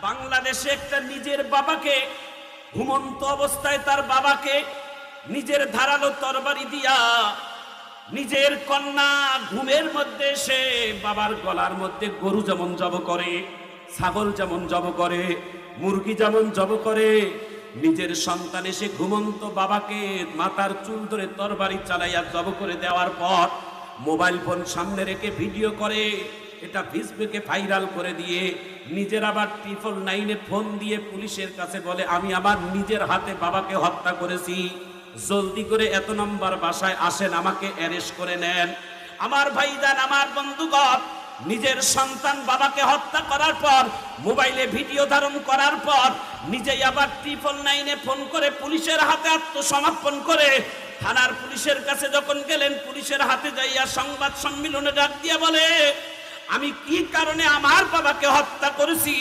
বাংলাদেশে একটা নিজের বাবাকে ঘুমন্ত অবস্থায় তার বাবাকে নিজের ধারালো তরবারি দিয়া নিজের কন্যা ঘুমের মধ্যে সে বাবার গলার মধ্যে গরু যেমন জব করে, ছাগল যেমন জব করে, মুরগি যেমন জব করে, নিজের সন্তান এসে ঘুমন্ত বাবাকে মাথার চুল ধরে তরবারি চালাইয়া জব করে দেওয়ার পর মোবাইল ফোন সামনে রেখে ভিডিও করে, এটা ফেসবুকে ভাইরাল করে দিয়ে নিজের আবার 999-এ ফোন দিয়ে পুলিশের কাছে বলে আমি আমার নিজের হাতে বাবাকে হত্যা করেছি, জলদি করে এত নম্বর বাসায় আসেন, আমাকে অ্যারেস্ট করে নেন। আমার ভাইজান, আমার বন্ধুগণ, নিজের সন্তান বাবাকে হত্যা করার পর মোবাইলে ভিডিও ধারণ করার পর নিজেই আবার 999-এ ফোন করে পুলিশের হাতে আত্মসমর্পণ করে থানার পুলিশের কাছে যখন গেলেন, পুলিশের হাতে যাইয়া সংবাদ সম্মেলনে ডাক দিয়া বলে আমি কি কারণে আমার বাবাকে হত্যা করেছি